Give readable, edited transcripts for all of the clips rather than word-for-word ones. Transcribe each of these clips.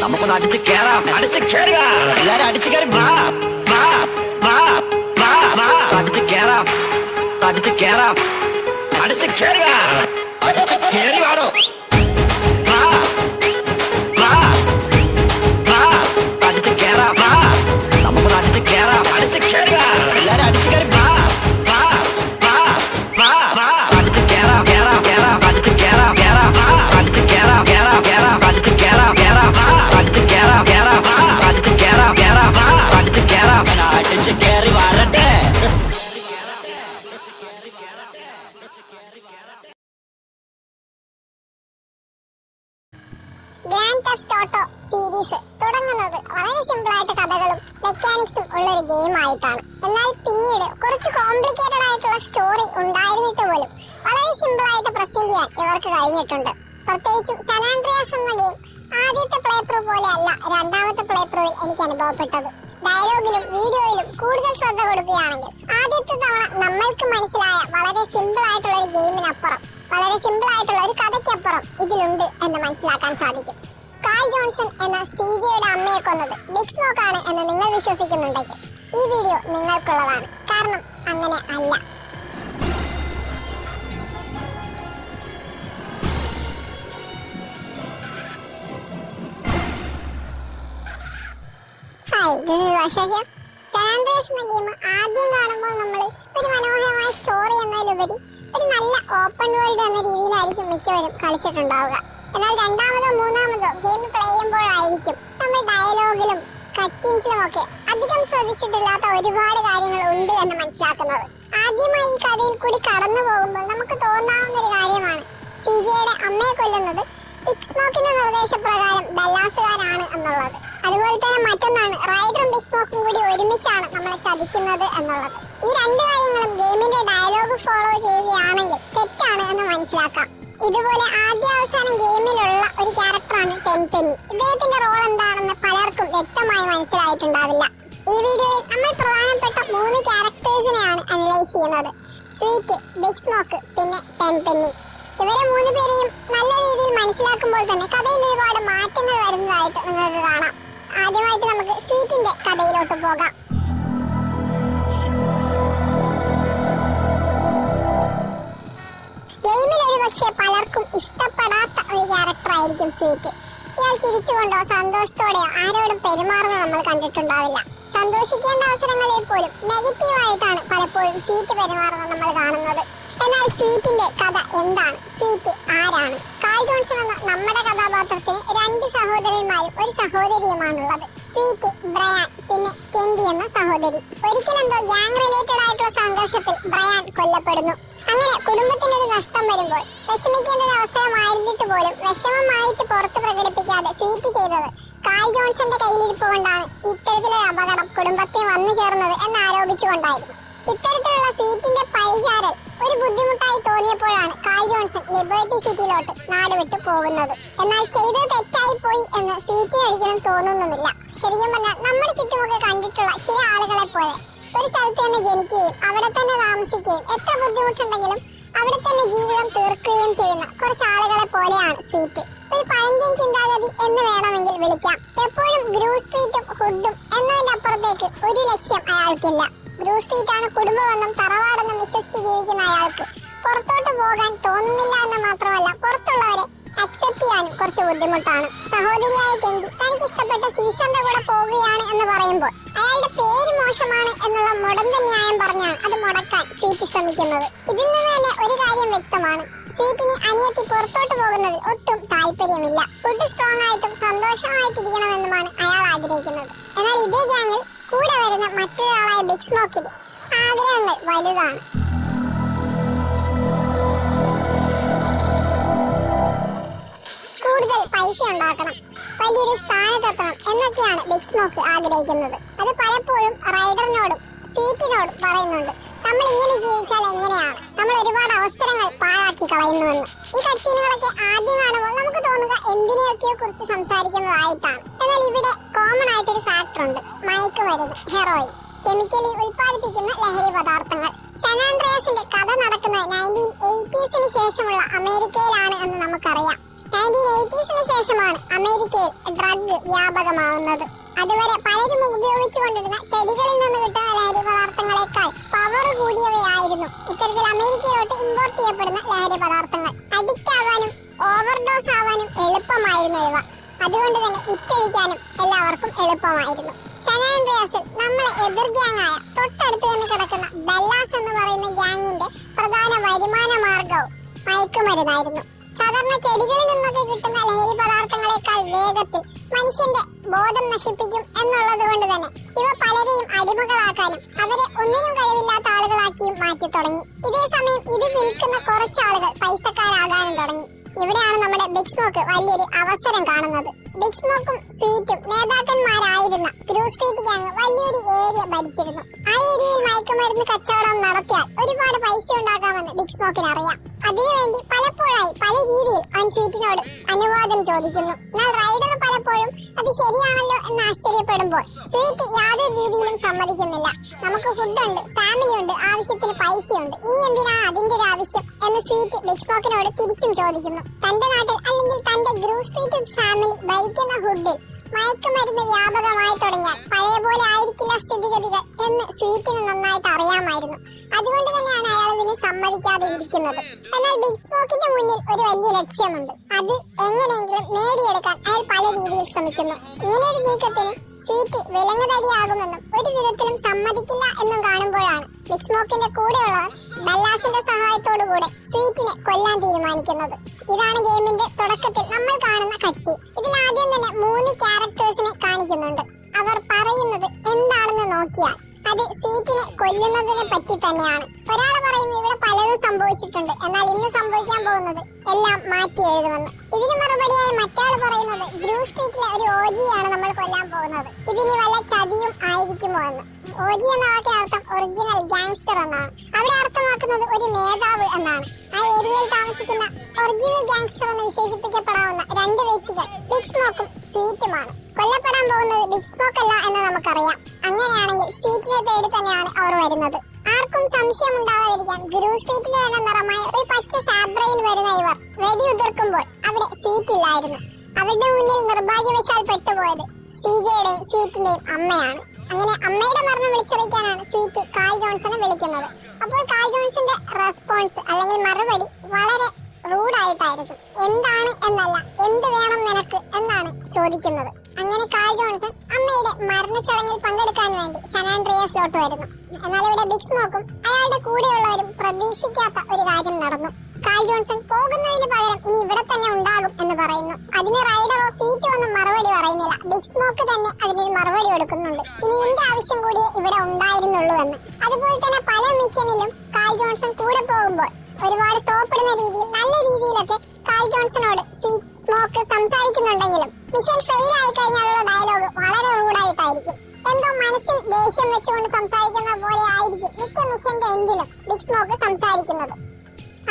നമുക്കൊന്ന് അടിച്ച് കേറാം. അടിച്ച് കേറുക, എല്ലാരും അടിച്ച് കയറി വാ വാ വാ വാ വാ. അടിച്ച് കേറാം, അടിച്ച് കേറാം, അടിച്ച് കേറുക, അടിച്ച് കേറി വാടോ. വാ വാ വാ, അടിച്ച് കേറാം. വാ, നമുക്കൊന്ന് അടിച്ച് കേറാം. അടിച്ച് കേറുക, എല്ലാരും അടിച്ച് കയറി വാ വാ വാ വാ വാ. അടിച്ച് കേറാം കേറാം കേറാം, അടിച്ച് കേറാം കേറാം വാ. അടിച്ച് കേറാം കേറാം കേറാം, അടിച്ച് കേറാം കേറാം വാ. അടിച്ച് കേറാം കേറാം വാ. അടിച്ച് കേറാം കേറാം വാ. അടിച്ച് കേറാം, അടിച്ച് കേറി വരട്ടെ. ഗ്രാൻഡ് തെഫ്റ്റ് ഓട്ടോ സീരീസ് തുടങ്ങുന്നത് വളരെ സിമ്പിൾ ആയിട്ട് കഥകളും മെക്കാനിക്സും ഉള്ള ഒരു ഗെയിം ആയിട്ടാണ്. എന്നാൽ പിന്നീട് കുറച്ച് കോംപ്ലിക്കേറ്റഡ് ആയിട്ടുള്ള സ്റ്റോറി ഉണ്ടായിരുന്നിട്ട് പോലും വളരെ സിമ്പിൾ ആയിട്ട് പ്രസന്റ് ചെയ്യാൻ ഇവർക്ക് കഴിഞ്ഞിട്ടുണ്ട്. പ്രത്യേകിച്ചും സാൻ ആൻഡ്രിയാസ് എന്ന ഗെയിം ആദ്യത്തെ പ്ലേ ത്രൂ പോലെ അല്ല രണ്ടാമത്തെ പ്ലേ ത്രൂവിൽ എനിക്ക് അനുഭവപ്പെട്ടത്. ഡയലോഗിലും വീഡിയോയിലും കൂടുതൽ ശ്രദ്ധ കൊടുക്കുകയാണെങ്കിൽ ആദ്യത്തെ തവണ നമ്മൾക്ക് മനസ്സിലായ വളരെ സിമ്പിൾ ആയിട്ടുള്ള ഒരു ഗെയിമിനപ്പുറം, വളരെ സിമ്പിൾ ആയിട്ടുള്ള ഒരു കഥയ്ക്കപ്പുറം ഇതിലുണ്ട് എന്ന് മനസ്സിലാക്കാൻ സാധിക്കും. കാൾ ജോൺസൺ എന്ന സിജെയുടെ അമ്മയെ കൊന്നത് ബിഗ് സ്മോക്ക് ആണ് എന്ന് നിങ്ങൾ വിശ്വസിക്കുന്നുണ്ടെങ്കിൽ ഈ വീഡിയോ നിങ്ങൾക്കുള്ളതാണ്. കാരണം അങ്ങനെ അല്ല. Hi, this is Varsha here. San Andreas എന്ന ഗെയിം ആദ്യം കാണുമ്പോൾ നമ്മൾ ഒരു മനോഹരമായ സ്റ്റോറി എന്നതിലുപരി ഒരു നല്ല ഓപ്പൺ വേൾഡ് എന്ന രീതിയിലായിരിക്കും മിക്കവരും കളിച്ചിട്ടുണ്ടാവുക. എന്നാൽ രണ്ടാമതോ മൂന്നാമതോ ഗെയിം പ്ലേ ചെയ്യുമ്പോഴായിരിക്കും നമ്മൾ ഡയലോഗിലും കട്ടിങ്സിലും ഒക്കെ അധികം ശ്രദ്ധിച്ചിട്ടില്ലാത്ത ഒരുപാട് കാര്യങ്ങൾ ഉണ്ട് എന്ന് മനസ്സിലാക്കുന്നത്. ആദ്യമായി ഈ കഥയിൽ കൂടി കടന്നു പോകുമ്പോൾ നമുക്ക് തോന്നാവുന്ന ഒരു കാര്യമാണ് സിജെയുടെ അമ്മയെ കൊല്ലുന്നത് ബിഗ് സ്മോക്കിന്റെ നിർദ്ദേശപ്രകാരം ബല്ലാസുകാരാണ് എന്നുള്ളത്. അതുപോലെ തന്നെ മറ്റൊന്നാണ് റൈഡറും ബിഗ് സ്മോക്കും കൂടി ഒരുമിച്ചാണ് നമ്മളെ ചതിക്കുന്നത് എന്നുള്ളത്. ഈ രണ്ട് കാര്യങ്ങളും ഗെയിമിന്റെ ഡയലോഗ് ഫോളോ ചെയ്യുകയാണെങ്കിൽ തെറ്റാണ് എന്ന് മനസ്സിലാക്കാം. ഇതുപോലെ ആദ്യ അവസാനം ഗെയിമിലുള്ള ഒരു ക്യാരക്ടറാണ് ടെൻപെന്നി. ഇദ്ദേഹത്തിന്റെ റോൾ എന്താണെന്ന് പലർക്കും വ്യക്തമായി മനസ്സിലായിട്ടുണ്ടാവില്ല. ഈ വീഡിയോയിൽ നമ്മൾ പ്രധാനപ്പെട്ട 3 ക്യാരക്ടേഴ്സിനെയാണ് അനലൈസ് ചെയ്യുന്നത്: സ്വീറ്റ്, ബിഗ് സ്മോക്ക്, പിന്നെ ടെൻപെന്നി. ഇവരെ 3 പേരെയും നല്ല രീതിയിൽ മനസ്സിലാക്കുമ്പോൾ തന്നെ കഥയിൽ ഒരുപാട് മാറ്റങ്ങൾ വരുന്നതായിട്ട് നിങ്ങൾക്ക് കാണാം. ആദ്യമായിട്ട് നമുക്ക് സ്വീറ്റിന്റെ കഥയിലോട്ട് പോകാം. ഗെയിമിൽ ഒരു പക്ഷേ പലർക്കും ഇഷ്ടപ്പെടാത്ത ഒരു ക്യാരക്ടർ ആയിരിക്കും സ്വീറ്റ്. ഇയാൾ ചിരിച്ചുകൊണ്ടോ സന്തോഷത്തോടെയോ ആരോടും പെരുമാറുന്നത് നമ്മൾ കണ്ടിട്ടുണ്ടാവില്ല. സന്തോഷിക്കേണ്ട അവസരങ്ങളിൽ പോലും നെഗറ്റീവായിട്ടാണ് പലപ്പോഴും സ്വീറ്റ് പെരുമാറുന്നത് നമ്മൾ കാണുന്നത്. എന്നാൽ സ്വീറ്റിന്റെ കഥ എന്താണ്? സ്വീറ്റ് ആരാണ്? കാൾ ജോൺസൺ എന്ന നമ്മുടെ കഥാപാത്രത്തിന് 2 സഹോദരന്മാരും ഒരു സഹോദരിയുമാണുള്ളത്. സ്വീറ്റ്, ബ്രയാൻ, പിന്നെ കെൻഡി എന്ന സഹോദരി. ഒരിക്കലെന്തോ ഗ്യാങ് റിലേറ്റഡ് ആയിട്ടുള്ള സംഘർഷത്തിൽ ബ്രയാൻ കൊല്ലപ്പെടുന്നു. അങ്ങനെ കുടുംബത്തിന് ഒരു നഷ്ടം വരുമ്പോൾ വിഷമിക്കേണ്ട ഒരു അവസരമായിരുന്നിട്ട് പോലും വിഷമമായിട്ട് പുറത്ത് പ്രകടിപ്പിക്കാതെ സ്വീറ്റ് ചെയ്തത് കാൾ ജോൺസന്റെ കയ്യിലിരിപ്പ് കൊണ്ടാണ് ഇത്തരത്തിലൊരു അപകടം കുടുംബത്തിന് വന്നു ചേർന്നത് എന്ന് ആരോപിച്ചുകൊണ്ടായിരുന്നു. ഇത്തരത്തിലുള്ള സ്വീറ്റിന്റെ പഴിചാരൽ ഒരു ബുദ്ധിമുട്ടായി തോന്നിയപ്പോഴാണ് കാൾ ജോൺസൺ ലിബർട്ടി സിറ്റിയിലോട്ട് നാട് വിട്ടു പോകുന്നത്. എന്നാൽ ചെയ്തത് തെറ്റായി പോയി എന്ന് സ്വീറ്റിന് ഒരിക്കലും തോന്നുന്നുമില്ല. ശരിക്കും പറഞ്ഞാൽ നമ്മുടെ ചുറ്റുമൊക്കെ കണ്ടിട്ടുള്ള ചില ആളുകളെ പോലെ ഒരു സ്ഥലത്ത് തന്നെ ജനിക്കുകയും അവിടെ തന്നെ താമസിക്കുകയും എത്ര ബുദ്ധിമുട്ടുണ്ടെങ്കിലും അവിടെ തന്നെ ജീവിതം തീർക്കുകയും ചെയ്യുന്ന കുറച്ച് ആളുകളെ പോലെയാണ് സ്വീറ്റ്. ഒരു പഴഞ്ചൻ ചിന്താഗതി എന്ന് വേണമെങ്കിൽ വിളിക്കാം. എപ്പോഴും ഗ്രൂ സ്ട്രീറ്റും ഹുഡും എന്നതിന്റെ അപ്പുറത്തേക്ക് ഒരു ലക്ഷ്യം അയാൾക്കില്ല. ഗ്രൂ സ്ട്രീറ്റ് ആണ് കുടുംബമെന്നും തറവാടെന്നും വിശ്വസിച്ച് ജീവിക്കുന്ന അയാൾക്ക് പുറത്തോട്ട് പോകാൻ തോന്നുന്നില്ല എന്ന് മാത്രമല്ല പുറത്തുള്ളവരെ അക്സെപ്റ്റ് ചെയ്യാനും കുറച്ച് ബുദ്ധിമുട്ടാണ്. സഹോദരിയായ കെൻഡി തനിക്ക് ഇഷ്ടപ്പെട്ട സീസറിന്റെ കൂടെ പോവുകയാണ് എന്ന് പറയുമ്പോൾ അയാളുടെ പേര് മോശമാണ് എന്നുള്ള മുടന്ത ന്യായം പറഞ്ഞാണ് അത് മുടക്കാൻ സ്വീറ്റ് ശ്രമിക്കുന്നത്. ഇതിൽ നിന്ന് തന്നെ ഒരു കാര്യം വ്യക്തമാണ്: സ്വീറ്റിന് അനിയത്തി പുറത്തോട്ട് പോകുന്നതിൽ ഒട്ടും താല്പര്യമില്ല. ഫുഡ് സ്ട്രോങ് ആയിട്ടും സന്തോഷമായിട്ടിരിക്കണമെന്നുമാണ് അയാൾ ആഗ്രഹിക്കുന്നത്. എന്നാൽ ഇതേ ഗ്യാങ്ങിൽ കൂടെ വരുന്ന മറ്റൊരാളായ ബിഗ് സ്മോക്കിന് ആഗ്രഹങ്ങൾ വലുതാണ്. കൂടുതൽ പൈസ ഉണ്ടാക്കണം, വലിയൊരു സ്ഥാനത്തെത്തണം എന്നൊക്കെയാണ് ബിഗ് സ്മോക്ക് ആഗ്രഹിക്കുന്നത്. അത് പലപ്പോഴും റൈഡറിനോടും സ്വീറ്റിനോടും പറയുന്നുണ്ട്. നമ്മൾ ഇങ്ങനെ ജീവിച്ചാൽ എങ്ങനെയാണ്, നമ്മൾ ഒരുപാട് അവസരങ്ങൾ പാഴാക്കി കളയുന്നുവെന്ന്. ഈ കട്സീനുകളൊക്കെ ആദ്യം കാണുമ്പോൾ നമുക്ക് തോന്നുക എന്തിനെയൊക്കെയോ കുറിച്ച് സംസാരിക്കുന്നതായിട്ടാണ്. എന്നാൽ ഇവിടെ കോമൺ ആയിട്ടൊരു ഫാക്ടർ ഉണ്ട്: മയക്കുമരുന്ന്, ഹെറോയിൻ, കെമിക്കലി ഉൽപ്പാദിപ്പിക്കുന്ന ലഹരി പദാർത്ഥങ്ങൾ. സാൻ ആൻഡ്രിയാസിന്റെ കഥ നടക്കുന്നത് 1980s ശേഷമുള്ള അമേരിക്കയിലാണ് എന്ന് നമുക്കറിയാം. 1980s ശേഷമാണ് അമേരിക്കയിൽ ഡ്രഗ് വ്യാപകമാവുന്നത്. അതുവരെ പലരും ഉപയോഗിച്ചുകൊണ്ടിരുന്ന ചെടികളിൽ നിന്ന് കിട്ടുന്ന ലഹരി പദാർത്ഥങ്ങളെക്കാൾ പവർ കൂടിയവയായിരുന്നു ഇത്തരത്തിൽ അമേരിക്കയിലോട്ട് ഇമ്പോർട്ട് ചെയ്യപ്പെടുന്ന ലഹരി പദാർത്ഥങ്ങൾ. അഡിക്റ്റ് ആവാനും ഓവർഡോസ് ആവാനും എളുപ്പമായിരുന്നു ഇവ. അതുകൊണ്ട് തന്നെ വിറ്റഴിക്കാനും എല്ലാവർക്കും എളുപ്പമായിരുന്നു. സാൻ ആൻഡ്രിയാസിൽ നമ്മളെ എതിർ ഗ്യാങ്ങായ തൊട്ടടുത്ത് തന്നെ കിടക്കുന്ന ബെല്ലാസ് എന്ന് പറയുന്ന ഗ്യാങ്ങിന്റെ പ്രധാന വരുമാന മാർഗവും മയക്കുമരുന്നായിരുന്നു. സാധാരണ ചെടികളിൽ നിന്നൊക്കെ കിട്ടുന്ന ലഹരി പദാർത്ഥങ്ങളെക്കാൾ വേഗത്തിൽ മനുഷ്യന്റെ ബോധം നശിപ്പിക്കും എന്നുള്ളത് കൊണ്ട് തന്നെ ഇവ പലരെയും അടിമകളാക്കാനും അവരെ ഒന്നിനും കഴിവില്ലാത്ത ആളുകളാക്കിയും മാറ്റി തുടങ്ങി. ഇതേ സമയം ഇത് വിൽക്കുന്ന കുറച്ചാളുകൾ പൈസക്കാരാകാനും തുടങ്ങി. ഇവിടെയാണ് നമ്മുടെ ബിഗ് സ്മോക്ക് വലിയൊരു അവസരം കാണുന്നത്. ബിഗ് സ്മോക്കും സ്വീറ്റും നേതാക്കന്മാരായിരുന്ന ഗ്രൂ സ്ട്രീറ്റ് ഗ്യാങ് വലിയൊരു ഏരിയ ഭരിച്ചിരുന്നു. ആ ഏരിയയിൽ മയക്കുമരുന്ന് കച്ചവടം നടത്തിയാൽ ഒരുപാട് പൈസ ഉണ്ടാക്കാമെന്ന് ബിഗ് സ്മോക്കിന് അറിയാം. അതിനുവേണ്ടി പലപ്പോഴായി പല രീതിയിൽ അവൻ സ്വീറ്റിനോട് അനുവാദം ചോദിക്കുന്നു. എന്നാൽ റൈഡർ പലപ്പോഴും അത് ശരിയാണല്ലോ എന്ന് ആശ്ചര്യപ്പെടുമ്പോൾ സ്വീറ്റ് യാതൊരു രീതിയിലും സമ്മതിക്കുന്നില്ല. നമുക്ക് ഫുഡുണ്ട്, ഫാമിലി ഉണ്ട്, ആവശ്യത്തിന് പൈസയുണ്ട്, ഈ എന്തിനാണ് അതിന്റെ ഒരു ആവശ്യം എന്ന് സ്വീറ്റ് ബിഗ് സ്മോക്കിനോട് തിരിച്ചും ചോദിക്കുന്നു. തന്റെ നാട്ടിൽ അല്ലെങ്കിൽ തന്റെ ഗ്രൂ സ്ട്രീറ്റ് ഫാമിലി ഭരിക്കുന്ന ഹുഡിൽ മയക്കുമരുന്ന് വ്യാപകമായി തുടങ്ങിയാൽ പഴയ പോലെ ആയിരിക്കില്ല സ്ഥിതിഗതികൾ എന്ന് സ്വീറ്റിന് നന്നായിട്ട് അറിയാമായിരുന്നു. അതുകൊണ്ട് തന്നെയാണ് അയാൾ ഇതിന് സമ്മതിക്കാതെ ഇരിക്കുന്നത്. എന്നാൽ ബിഗ് സ്മോക്കിന്റെ മുന്നിൽ ഒരു വലിയ ലക്ഷ്യമുണ്ട്. അത് എങ്ങനെയെങ്കിലും നേടിയെടുക്കാൻ അയാൾ പല രീതിയിൽ ശ്രമിക്കുന്നു. ഇങ്ങനെയൊരു നീക്കത്തിന് സ്വീറ്റ് വിലങ്ങുതടിയാകുമെന്നും ഒരു വിധത്തിലും സമ്മതിക്കില്ല എന്നും കാണുമ്പോഴാണ് ബിഗ് സ്മോക്കിന്റെ കൂടെയുള്ളവർ ബെല്ലാസിന്റെ സഹായത്തോടുകൂടെ സ്വീറ്റിനെ കൊല്ലാൻ തീരുമാനിക്കുന്നത്. ഇതാണ് ഗെയിമിന്റെ തുടക്കത്തിൽ നമ്മൾ കാണുന്ന കത്തി. ഇതിൽ ആദ്യം തന്നെ 3 ക്യാരക്ടേഴ്സിനെ കാണിക്കുന്നുണ്ട്. അവർ പറയുന്നത് എന്താണെന്ന് നോക്കിയാൽ അത് സ്വീറ്റിനെ കൊല്ലുന്നതിനെ പറ്റി തന്നെയാണ്. ഒരാൾ പറയുന്നു ഇവിടെ പലതും സംഭവിച്ചിട്ടുണ്ട്, എന്നാൽ ഇന്ന് സംഭവിക്കാൻ പോകുന്നത് എല്ലാം മാറ്റി എഴുതുമെന്ന്. ഇതിന് മറുപടിയായി മറ്റാൾ പറയുന്നത് ഗ്രൂ സ്ട്രീറ്റിലെ ഒരു ഓജിയാണ് നമ്മൾ കൊല്ലാൻ പോകുന്നത്, ഇതിനി വല്ല ചതിയും ആയിരിക്കുമോ എന്ന്. ഓജി എന്ന വാക്കിന്റെ അർത്ഥം ഒറിജിനൽ ഗാങ്സ്റ്റർ എന്നാണ്. അവിടെ അർത്ഥമാക്കുന്നത് ഒരു നേതാവ് എന്നാണ്. ആ ഏരിയയിൽ താമസിക്കുന്ന ഒറിജിനൽ ഗാങ്സ്റ്റർ എന്ന് വിശേഷിപ്പിക്കപ്പെടാവുന്ന 2 വ്യക്തികൾ ബിഗ് സ്മോക്കും സ്വീറ്റുമാണ്. കൊല്ലപ്പെടാൻ പോകുന്നത് ബിഗ് സ്മോക്ക് അല്ല എന്ന് നമുക്കറിയാം. അങ്ങനെയാണെങ്കിൽ സ്വീറ്റിനെ തേടി തന്നെയാണ് അവർ വരുന്നത്. ആർക്കും സംശയം ഉണ്ടാവാതിരിക്കാൻ ഗ്രൂ സ്ട്രീറ്റിന് തന്നെ നിറമായ ഒരു പച്ച സാബ്രയിൽ വരുന്ന ഇവർ വെടിയുതിർക്കുമ്പോൾ അവിടെ സ്വീറ്റ് ഇല്ലായിരുന്നു. അവരുടെ മുന്നിൽ നിർഭാഗ്യവശാൽ പെട്ടുപോയത് സിജയുടെയും സ്വീറ്റിന്റെയും അമ്മയാണ്. അങ്ങനെ അമ്മയുടെ മരണം വിളിച്ചറിയിക്കാനാണ് സ്വീറ്റ് കാൾ ജോൺസനെ വിളിക്കുന്നത്. അപ്പോൾ കാൾ ജോൺസന്റെ റെസ്പോൺസ് അല്ലെങ്കിൽ മറുപടി വളരെ റൂഡായിട്ടായിരുന്നു. എന്താണ് എന്നല്ല, എന്ത് വേണം നിനക്ക് എന്നാണ് ചോദിക്കുന്നത്. അങ്ങനെ കാൾ ജോൺസൺ അമ്മയുടെ മരണച്ചടങ്ങിൽ പങ്കെടുക്കാൻ വേണ്ടി സാൻ ആൻഡ്രിയാസിലോട്ട് വരുന്നു. എന്നാൽ ഇവിടെ ബിഗ് സ്മോക്കും അയാളുടെ കൂടെയുള്ളവരും പ്രതീക്ഷിക്കാത്ത ഒരു കാര്യം നടന്നു. കാൾ ജോൺസൺ പോകുന്നതിന് പകരം ഇനി ഇവിടെ തന്നെ ഉണ്ടാകും എന്ന് പറയുന്നു. അതിന് റൈഡറോ സ്വീറ്റോ ഒന്നും മറുപടി പറയുന്നില്ല. ബിഗ് സ്മോക്ക് തന്നെ അതിനൊരു മറുപടി കൊടുക്കുന്നുണ്ട്. ഇനി എന്റെ ആവശ്യം കൂടിയേ ഇവിടെ ഉണ്ടായിരുന്നുള്ളൂ എന്ന്. അതുപോലെ തന്നെ പല മിഷനിലും കാൾ ജോൺസൺ കൂടെ പോകുമ്പോൾ ഒരുപാട് സോപ്പിടുന്ന രീതിയിൽ നല്ല രീതിയിലൊക്കെ കാൾ ജോൺസണോട് സ്മോക്ക് സംസാരിക്കുന്നുണ്ടെങ്കിലും മിഷൻ ഫെയിൽ ആയി കഴിഞ്ഞാലുള്ള ഡയലോഗ് വളരെ റൂഡായിട്ടായിരിക്കും. എന്തോ മനസ്സിൽ ദേഷ്യം വെച്ചുകൊണ്ട് സംസാരിക്കുന്ന പോലെ ആയിരിക്കും മിക്ക മിഷന്റെ എൻഡിലും ബിഗ് സ്മോക്ക് സംസാരിക്കുന്നത്.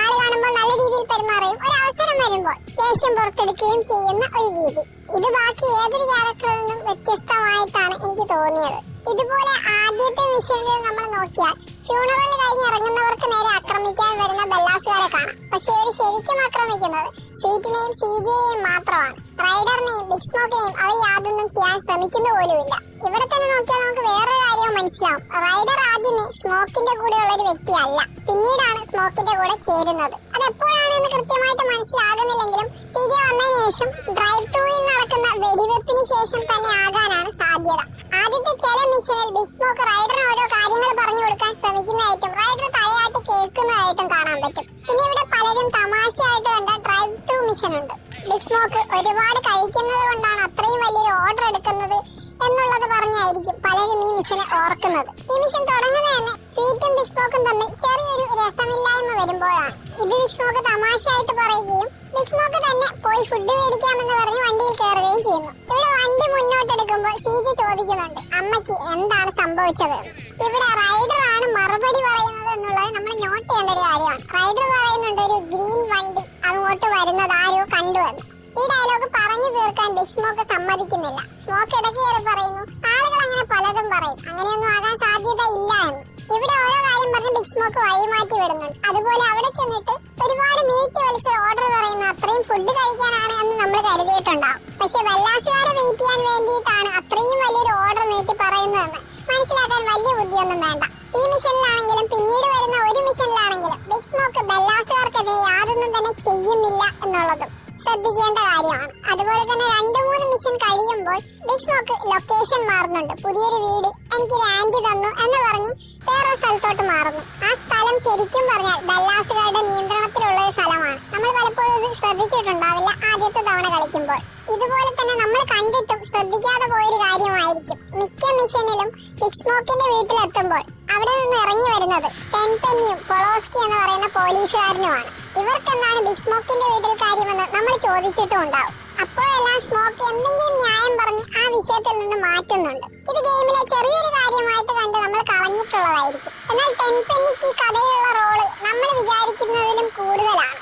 ആള് കാണുമ്പോൾ നല്ല രീതിയിൽ പെരുമാറുകയും ഒരു അവസരം വരുമ്പോൾ ദേഷ്യം പുറത്തെടുക്കുകയും ചെയ്യുന്ന ഒരു രീതി. ഇത് ബാക്കി ഏതൊരു ക്യാരക്ടറിൽ നിന്നും വ്യത്യസ്തമായിട്ടാണ് എനിക്ക് തോന്നിയത്. ഇതുപോലെ ആദ്യത്തെ മിഷനിൽ നമ്മൾ നോക്കിയാൽ ഫ്യൂണറൽ കഴിഞ്ഞ് ഇറങ്ങുന്നവർക്ക് നേരെ ആക്രമിക്കാൻ വരുന്ന ബെല്ലാസുകാരെ കാണാം. പക്ഷെ ഇവർ ശരിക്കും ആക്രമിക്കുന്നത് സ്വീറ്റിനെയും സിജയെയും മാത്രമാണ്. റൈഡറിനെയും ബിഗ് സ്മോക്കിനെയും അവർ യാതൊന്നും ചെയ്യാൻ ശ്രമിക്കുന്ന പോലുമില്ല. ഇവിടെ തന്നെ നോക്കിയാൽ നമുക്ക് വേറൊരു കാര്യവും മനസ്സിലാവും. റൈഡർ ആദ്യമേ സ്മോക്കിന്റെ കൂടെയുള്ള ഒരു വ്യക്തിയല്ല, പിന്നീടാണ് സ്മോക്കിന്റെ കൂടെ ചേരുന്നത്. അത് എപ്പോഴാണെന്ന് കൃത്യമായിട്ട് മനസ്സിലാകുന്നില്ലെങ്കിലും സിജ വന്നതിന് ശേഷം ഡ്രൈവ് ത്രൂവിൽ നടക്കുന്ന വെടിവെപ്പിന് ശേഷം തന്നെ ആകാനാണ് സാധ്യത. ആദ്യത്തെ ചില മിഷനിൽ ബിഗ് സ്മോക്ക് റൈഡറിന് ഓരോ കാര്യങ്ങൾ പറഞ്ഞു കൊടുക്കാൻ ശ്രമിക്കുന്നതായിട്ടും റൈഡർ തലയാട്ടി കേൾക്കുന്നതായിട്ടും കാണാൻ പറ്റും. പിന്നെ ഇവിടെ പലരും തമാശയായിട്ട് കണ്ട ഡ്രൈവ് ത്രൂ മിഷൻ ഉണ്ട്. ബിഗ് സ്മോക്ക് ഒരുപാട് കഴിക്കുന്നത് കൊണ്ടാണ് അത്രയും വലിയൊരു ഓർഡർ എടുക്കുന്നത് എന്നുള്ളത് പറഞ്ഞായിരിക്കും പലരും ഈ മിഷനെ ഓർക്കുന്നത്. ഈ മിഷൻ തുടങ്ങുന്നത് തന്നെ സ്വീറ്റും ബിഗ് സ്മോക്കും തമ്മിൽ ചെറിയൊരു രസമില്ലായ്മ വരുമ്പോഴാണ്. ഇത് ബിഗ് സ്മോക്ക് തമാശയായിട്ട് പറയുകയും ബിഗ് സ്മോക്ക് തന്നെ പോയി ഫുഡ് മേടിക്കാമെന്ന് പറഞ്ഞ് വണ്ടിയിൽ കയറുകയും ചെയ്യുന്നു. ഇവിടെ വണ്ടി മുന്നോട്ടെടുക്കുമ്പോൾ സീജ ചോദിക്കുന്നുണ്ട് അമ്മയ്ക്ക് എന്താണ് സംഭവിച്ചത്. ഇവിടെ റൈഡർ ആണ് മറുപടി പറയുന്നത് എന്നുള്ളത് നമ്മൾ നോട്ട് ചെയ്യേണ്ട ഒരു കാര്യമാണ്. റൈഡർ പറയുന്നുണ്ട് ഒരു ഗ്രീൻ വണ്ടി അങ്ങോട്ട് വരുന്നത് ആരോ കണ്ടുവെന്ന്. ഈ ഡയലോഗ് പറഞ്ഞു തീർക്കാൻ ബിഗ് സ്മോക്ക് സമ്മതിക്കുന്നില്ല. സ്മോക്ക് ഇടയ്ക്ക് കയറി പറയുന്നു ആളുകൾ അങ്ങനെ പലതും പറയും, അങ്ങനെയൊന്നും ആകാൻ സാധ്യത ഇല്ല എന്ന്. ഇവിടെ ഓരോ കാര്യം പറഞ്ഞ് ബിഗ് സ്മോക്ക് വഴി മാറ്റി വിടുന്നുണ്ട്. അതുപോലെ അവിടെ ചെന്നിട്ട് ഒരുപാട് നീട്ടി വലിച്ച ഓർഡർ പറയുന്ന അത്രയും അത്രയും ഫുഡ് കഴിക്കാനാണ് എന്ന് നമ്മൾ കരുതിയിട്ടുണ്ടാവും. പക്ഷെ ബെല്ലാസുകാരെ വെയിറ്റ് ചെയ്യാൻ വേണ്ടിയിട്ടാണ് അത്രയും വലിയൊരു ഓർഡർ നീട്ടി പറയുന്നതെന്ന് മനസ്സിലാക്കാൻ വലിയ ബുദ്ധിയൊന്നും വേണ്ട. ഈ മിഷനിലാണെങ്കിലും പിന്നീട് വരുന്ന ഒരു മിഷനിലാണെങ്കിലും ബിഗ് സ്മോക്ക് ബെല്ലാസുകാർക്കെതിരെ യാതൊന്നും തന്നെ ചെയ്യുന്നില്ല എന്നുള്ളതും ശ്രദ്ധിക്കേണ്ട കാര്യമാണ്. അതുപോലെ തന്നെ 2-3 മിഷൻ കഴിയുമ്പോൾ ബിഗ് സ്മോക്ക് ലൊക്കേഷൻ മാറുന്നുണ്ട്. പുതിയൊരു വീട് എനിക്ക് ലാൻഡ് തന്നു എന്ന് പറഞ്ഞ് വേറൊരു സ്ഥലത്തോട്ട് മാറുന്നു. ആ സ്ഥലം ശരിക്കും പറഞ്ഞാൽ ബെല്ലാസുകാരുടെ നിയന്ത്രണത്തിലുള്ള ഒരു സ്ഥലമാണ്. നമ്മൾ പലപ്പോഴും ഇത് ശ്രദ്ധിച്ചിട്ടുണ്ടാവില്ല ആദ്യത്തെ തവണ കളിക്കുമ്പോൾ. ഇതുപോലെ തന്നെ നമ്മൾ കണ്ടിട്ടും ശ്രദ്ധിക്കാതെ പോയൊരു കാര്യമായിരിക്കും മിക്ക മിഷനിലും ബിഗ് സ്മോക്കിന്റെ വീട്ടിലെത്തുമ്പോൾ അവിടെ നിന്ന് ഇറങ്ങി വരുന്നത് ടെൻപെന്നിയും പൊളോസ്കി എന്ന് പറയുന്ന പോലീസുകാരനുമാണ്. ഇവർക്ക് എന്താണ് ബിഗ് സ്മോക്കിന്റെ വീട്ടിൽ കാര്യമെന്ന് നമ്മൾ ചോദിച്ചിട്ടും ഉണ്ടാവും. അപ്പോഴെല്ലാം സ്മോക്ക് എന്തെങ്കിലും ന്യായം പറഞ്ഞ് ആ വിഷയത്തിൽ നിന്ന് മാറ്റുന്നുണ്ട്. ഇത് ഗെയിമിലെ ചെറിയൊരു കാര്യമായിട്ട് കണ്ട് നമ്മൾ കളഞ്ഞിട്ടുള്ളതായിരിക്കും. എന്നാൽ ടെൻപെന്നിക്ക് ഈ കഥയിലുള്ള റോള് നമ്മൾ വിചാരിക്കുന്നതിലും കൂടുതലാണ്.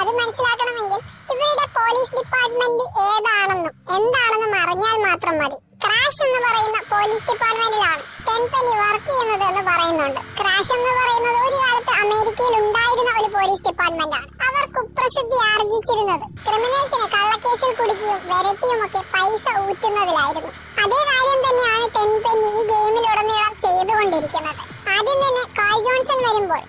അത് മനസ്സിലാക്കണമെങ്കിൽ ഇവരുടെ പോലീസ് ഡിപ്പാർട്ട്മെന്റ് ഏതാണെന്നും എന്താണെന്നും അറിഞ്ഞാൽ മാത്രം മതി. ക്രാഷ് എന്ന് പറയുന്ന പോലീസ് ഡിപ്പാർട്ട്മെന്റിലാണ് ടെൻപെന്നി വർക്ക് ചെയ്യുന്നത് എന്ന് പറയുന്നുണ്ട്. ക്രാഷ് എന്ന് പറയുന്നത് ഒരു കാലത്ത് അമേരിക്കയിൽ ഉണ്ടായിരുന്ന ഒരു പോലീസ് ഡിപ്പാർട്ട്മെന്റ് ആണ്. അവർ കുപ്രസിദ്ധി ആർജിച്ചിരുന്നത് ക്രിമിനൽസിനെ കള്ളക്കേസിൽ കുടുക്കിയും വരട്ടിയും ഒക്കെ പൈസ ഊറ്റുന്നതിലായിരുന്നു. അതേ കാര്യം തന്നെയാണ് ടെൻപെന്നി ഈ ഗെയിമിലുടനീളം ചെയ്തുകൊണ്ടിരിക്കുന്നത്. ആദ്യം തന്നെ കാൾ ജോൺസൺ വരുമ്പോൾ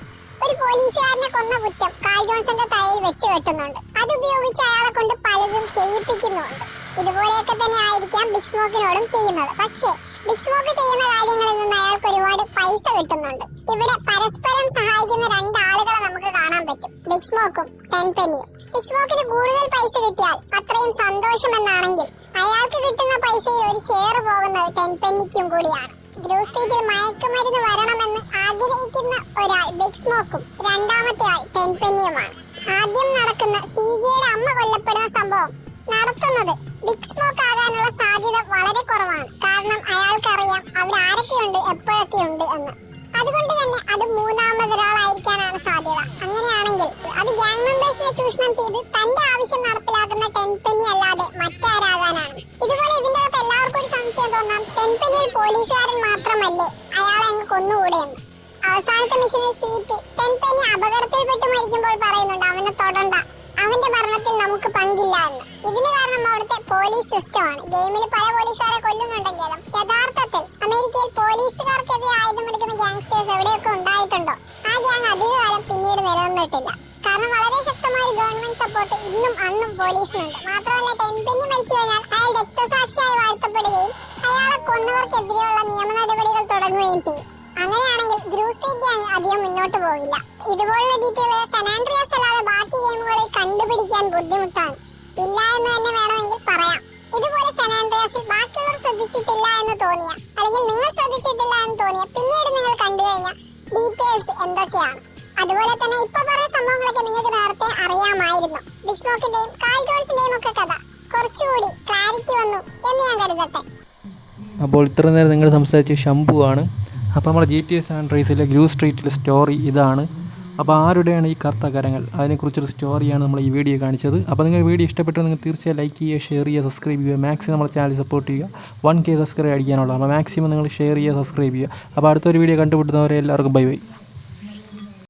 ഒരു പോലീസുകാരനെ കൊന്ന കുറ്റം കാൾ ജോൺസന്റെ തലയിൽ വെച്ച് കെട്ടുന്നുണ്ട്. അതുപയോഗിച്ച് അയാളെ കൊണ്ട് പലതും ചെയ്യിപ്പിക്കുന്നുണ്ട്. ഇതുപോലെയൊക്കെ തന്നെ ആയിരിക്കാം ബിഗ് സ്മോക്കിനോടും ചെയ്യുന്നത്. പക്ഷേ ബിഗ് സ്മോക്ക് ചെയ്യുന്ന കാര്യങ്ങളിൽ നിന്ന് അയാൾക്ക് ഒരുപാട് പൈസ കിട്ടുന്നുണ്ട്. ഇവിടെ പരസ്പരം സഹായിക്കുന്ന 2 ആളുകളെ നമുക്ക് കാണാൻ പറ്റും, ബിഗ് സ്മോക്കും ടെൻപെന്നിയും. ബിഗ് സ്മോക്കിന് കൂടുതൽ പൈസ കിട്ടിയാൽ അത്രയും സന്തോഷം എന്നാണെങ്കിൽ അയാൾക്ക് കിട്ടുന്ന പൈസയിൽ ഒരു ഷെയർ പോകുന്നത് ടെൻപെന്നിക്കും കൂടിയാണ്. ഗ്രൂവ് സ്ട്രീറ്റിൽ മയക്കുമരുന്ന് വരണമെന്ന് ആഗ്രഹിക്കുന്ന ഒരാൾ ബിഗ് സ്മോക്കും രണ്ടാമത്തെ ആൾ ടെൻപെന്നിയുമാണ്. ആദ്യം നടക്കുന്ന സിജെയുടെ അമ്മ കൊല്ലപ്പെടുന്ന സംഭവം നടത്തുന്നത് ബിഗ് സ്മോക്ക് ആകാനുള്ള സാധ്യത വളരെ കുറവാണ്. കാരണം അയാൾക്കറിയാം അവിടെ ആരൊക്കെയുണ്ട് എപ്പോഴൊക്കെയുണ്ട് എന്ന്. അതുകൊണ്ട് തന്നെ അത് മൂന്നാമതൊരാളായിരിക്കാനാണ് സാധ്യത. അങ്ങനെയാണെങ്കിൽ അത് ഗ്യാങ് മെമ്പേഴ്സിനെ ചൂഷണം ചെയ്ത് തന്റെ ആവശ്യം നടപ്പിലാക്കുന്ന ടെൻപെന്നി അല്ലാതെ മറ്റാരാകാനാണ്? ഇതുപോലെ ഇതിന്റെ അകത്ത് എല്ലാവർക്കും ഒരു സംശയം തോന്നാം, ടെൻപെന്നി ഒരു പോലീസുകാരൻ മാത്രമല്ലേ, അയാളെ അങ്ങ് കൊന്നുകൂടെയെന്ന്. അവസാനത്തെ മിഷനിൽ സ്വീറ്റ് ടെൻപെന്നി അപകടത്തിൽപ്പെട്ട് മരിക്കുമ്പോൾ പറയുന്നുണ്ട് അവനെ തൊടണ്ട, അവന്റെ ഭരണത്തിൽ നമുക്ക് പങ്കില്ല എന്ന്. ഇതിന് കാരണം അവിടുത്തെ പോലീസ് സിസ്റ്റമാണ്. ഗെയിമിൽ പല പോലീസുകാരെ കൊല്ലുന്നുണ്ടെങ്കിലും യഥാർത്ഥത്തിൽ അമേരിക്കയിൽ പോലീസുകാർക്കെതിരെ ആയുധമെടുക്കുന്ന ഗ്യാങ്സ്റ്റേഴ്സ് എവിടെയൊക്കെ ഉണ്ടായിട്ടുണ്ടോ ആ ഗ്യാങ് അധികകാലം പിന്നീട് നിലനിന്നിട്ടില്ല. കാരണം വളരെ ശക്തമായ ഗവൺമെന്റ് സപ്പോർട്ട് ഇന്നും അന്നും പോലീസിനുണ്ട്. മാത്രമല്ല ടെൻപെന്നി മരിച്ചു കഴിഞ്ഞാൽ അയാൾ രക്തസാക്ഷിയായി വാഴ്ത്തപ്പെടുകയും അയാളെ കൊന്നവർക്കെതിരെയുള്ള നിയമ നടപടികൾ തുടങ്ങുകയും ചെയ്യും. അങ്ങനെയാണെങ്കിൽ ഗ്രൂവ് സ്ട്രീറ്റ് ഗ്യാങ് അധികം മുന്നോട്ട് പോകില്ല. ഇതുപോലുള്ള ഡീറ്റെയിലുകൾ സാൻ ആൻഡ്രിയാസ് അല്ലാതെ ബാക്കി ഗെയിമുകളിൽ കണ്ടുപിടിക്കാൻ ബുദ്ധിമുട്ടാണ്. ഇല്ല എന്ന് തന്നെ വേണമെങ്കിൽ പറയാം. ഇതുപോലെ സാൻ ആൻഡ്രിയാസിൽ ബാക്കിയുള്ളവർ ശ്രദ്ധിച്ചിട്ടില്ല എന്ന് തോന്നിയ, അല്ലെങ്കിൽ നിങ്ങൾ ശ്രദ്ധിച്ചിട്ടില്ല എന്ന് തോന്നിയ, പിന്നീട് നിങ്ങൾ കണ്ടു കഴിഞ്ഞ ഡീറ്റെയിൽസ് എന്തൊക്കെയാണ്? അതുപോലെ തന്നെ ഇപ്പൊ പറയുന്ന സംഭവങ്ങളൊക്കെ നിങ്ങൾക്ക് നേരത്തെ അറിയാമായിരുന്നു. ബിഗ് സ്മോക്കിന്റെയും കാൾ ജോൺസിന്റെയും ഒക്കെ കഥ കുറച്ചുകൂടി ക്ലാരിറ്റി വന്നു എന്ന് ഞാൻ കരുതട്ടെ. അപ്പോൾ ഇത്ര നേരം നിങ്ങൾ സംസാരിച്ച ശംഭു ആണ്. അപ്പോൾ നമ്മുടെ GTA സാൻ ആൻഡ്രിയാസിലെ ഗ്രൂവ് സ്ട്രീറ്റിലെ സ്റ്റോറി ഇതാണ്. അപ്പോൾ ആരുടെയാണ് ഈ കറുത്ത കരങ്ങൾ, അതിനെക്കുറിച്ചൊരു സ്റ്റോറിയാണ് നമ്മൾ ഈ വീഡിയോ കാണിച്ചത്. അപ്പോൾ നിങ്ങൾ വീഡിയോ ഇഷ്ടപ്പെട്ടാൽ നിങ്ങൾ തീർച്ചയായും ലൈക്ക് ചെയ്യുക, ഷെയർ ചെയ്യുക, സബ്സ്ക്രൈബ് ചെയ്യുക. മാക്സിമം നമ്മുടെ ചാനൽ സപ്പോർട്ട് ചെയ്യുക. 1K സബ്സ്ക്രൈബ് അടിക്കാനുള്ള. അപ്പോൾ മാക്സിമം നിങ്ങൾ ഷെയർ ചെയ്യുക, സബ്സ്ക്രൈബ് ചെയ്യുക. അപ്പോൾ അടുത്തൊരു വീഡിയോ കണ്ടുപിടുന്നവരെ എല്ലാവർക്കും ബൈ ബൈ.